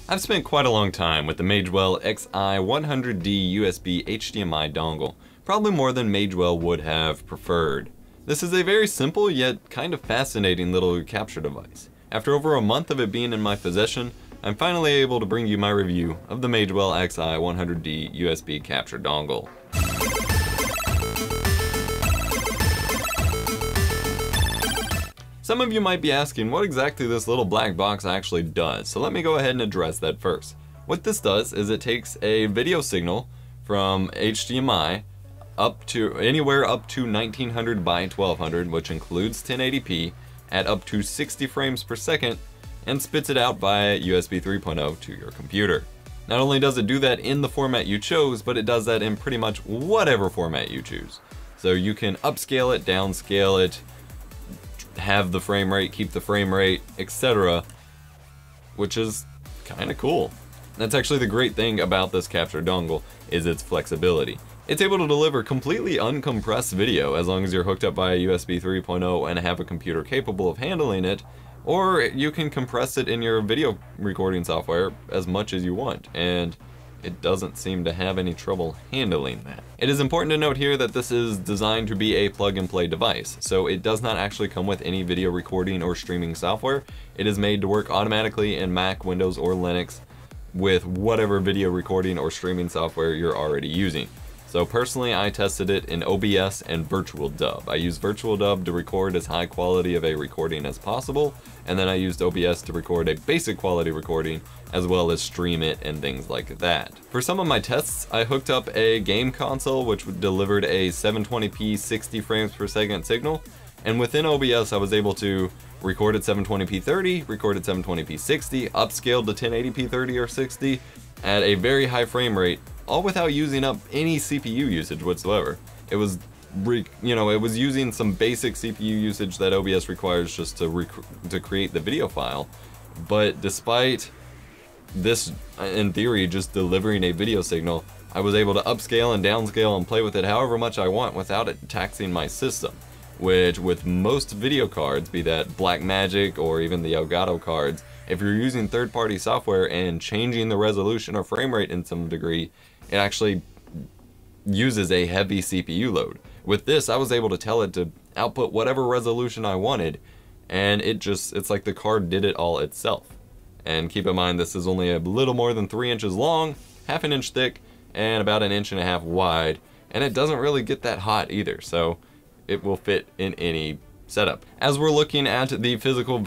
I've spent quite a long time with the Magewell XI100D USB-HDMI dongle, probably more than Magewell would have preferred. This is a very simple yet kind of fascinating little capture device. After over a month of it being in my possession, I'm finally able to bring you my review of the Magewell XI100D USB capture dongle. Some of you might be asking what exactly this little black box actually does, so let me go ahead and address that first. What this does is it takes a video signal from HDMI up to anywhere up to 1900 by 1200, which includes 1080p, at up to 60 frames per second, and spits it out via USB 3.0 to your computer. Not only does it do that in the format you chose, but it does that in pretty much whatever format you choose. So you can upscale it, downscale it, have the frame rate, keep the frame rate, etc., which is kind of cool. That's actually the great thing about this capture dongle, is its flexibility. It's able to deliver completely uncompressed video as long as you're hooked up by a USB 3.0 and have a computer capable of handling it, or you can compress it in your video recording software as much as you want, and it doesn't seem to have any trouble handling that. It is important to note here that this is designed to be a plug-and-play device, so it does not actually come with any video recording or streaming software. It is made to work automatically in Mac, Windows, or Linux with whatever video recording or streaming software you're already using. So personally, I tested it in OBS and Virtual Dub. I used Virtual Dub to record as high quality of a recording as possible, and then I used OBS to record a basic quality recording, as well as stream it and things like that. For some of my tests, I hooked up a game console which delivered a 720p 60 frames per second signal, and within OBS I was able to record at 720p 30, record at 720p 60, upscaled to 1080p 30 or 60 at a very high frame rate, all without using up any CPU usage whatsoever. It was, it was using some basic CPU usage that OBS requires just to create the video file. But despite this, in theory, just delivering a video signal, I was able to upscale and downscale and play with it however much I want without it taxing my system. Which, with most video cards, be that Blackmagic or even the Elgato cards, if you're using third-party software and changing the resolution or frame rate in some degree, it actually uses a heavy CPU load. With this, I was able to tell it to output whatever resolution I wanted, and it's like the card did it all itself. And keep in mind, this is only a little more than 3 inches long, half an inch thick, and about 1.5 inches wide, and it doesn't really get that hot either, so it will fit in any setup. As we're looking at the physical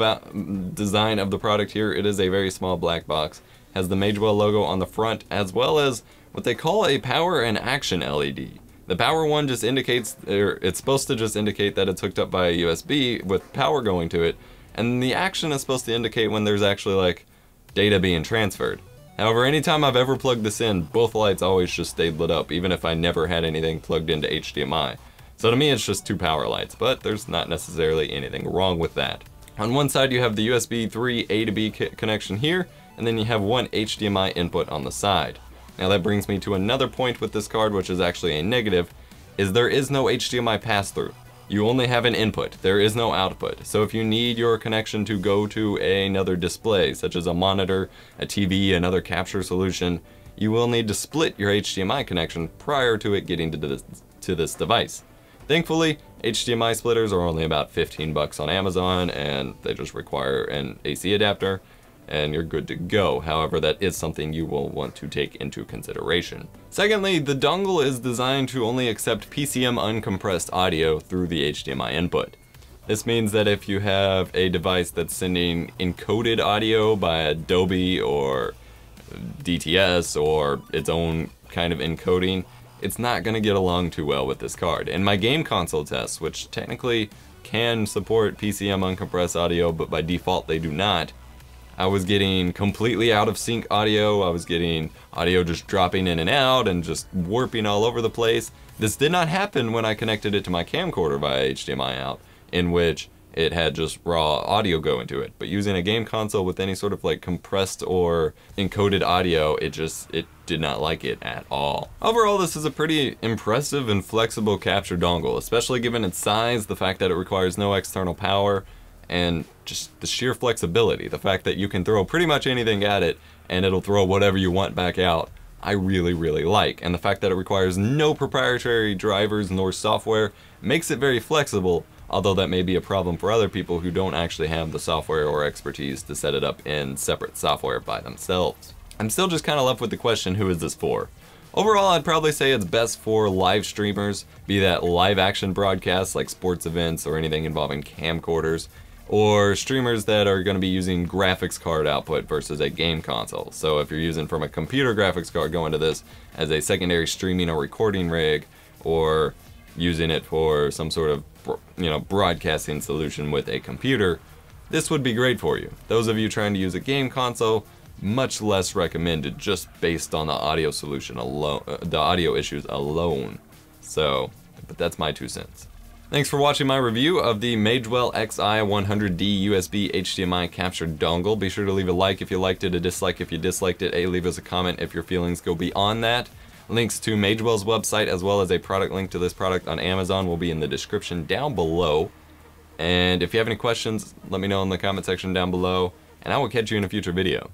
design of the product here, it is a very small black box. Has the Magewell logo on the front, as well as what they call a power and action LED. The power one just indicates, or it's supposed to just indicate that it's hooked up by a USB with power going to it, and the action is supposed to indicate when there's actually like data being transferred. However, anytime I've ever plugged this in, both lights always just stayed lit up, even if I never had anything plugged into HDMI. So to me, it's just 2 power lights, but there's not necessarily anything wrong with that. On one side, you have the USB 3 A to B connection here, and then you have one HDMI input on the side. Now that brings me to another point with this card, which is actually a negative, is there is no HDMI pass-through. You only have an input, there is no output. So if you need your connection to go to another display, such as a monitor, a TV, another capture solution, you will need to split your HDMI connection prior to it getting to this device. Thankfully, HDMI splitters are only about 15 bucks on Amazon, and they just require an AC adapter, and you're good to go. However, that is something you will want to take into consideration. Secondly, the dongle is designed to only accept PCM uncompressed audio through the HDMI input. This means that if you have a device that's sending encoded audio by Adobe or DTS or its own kind of encoding, it's not going to get along too well with this card. In my game console tests, which technically can support PCM uncompressed audio, but by default they do not, I was getting completely out of sync audio. I was getting audio just dropping in and out and just warping all over the place. This did not happen when I connected it to my camcorder via HDMI out, in which it had just raw audio go into it. But using a game console with any sort of like compressed or encoded audio, it did not like it at all. Overall, this is a pretty impressive and flexible capture dongle, especially given its size, the fact that it requires no external power, and just the sheer flexibility, the fact that you can throw pretty much anything at it and it'll throw whatever you want back out, I really, really like. And the fact that it requires no proprietary drivers nor software makes it very flexible, although that may be a problem for other people who don't actually have the software or expertise to set it up in separate software by themselves. I'm still just kind of left with the question, who is this for? Overall, I'd probably say it's best for live streamers, be that live action broadcasts like sports events or anything involving camcorders, or streamers that are going to be using graphics card output versus a game console. So if you're using from a computer graphics card going to this as a secondary streaming or recording rig, or using it for some sort of, broadcasting solution with a computer, this would be great for you. Those of you trying to use a game console, much less recommended just based on the audio solution alone, the audio issues alone. So, but that's my 2 cents. Thanks for watching my review of the Magewell XI100DUSB-HDMI capture dongle. Be sure to leave a like if you liked it, a dislike if you disliked it, leave us a comment if your feelings go beyond that. Links to Magewell's website as well as a product link to this product on Amazon will be in the description down below. And if you have any questions, let me know in the comment section down below, and I will catch you in a future video.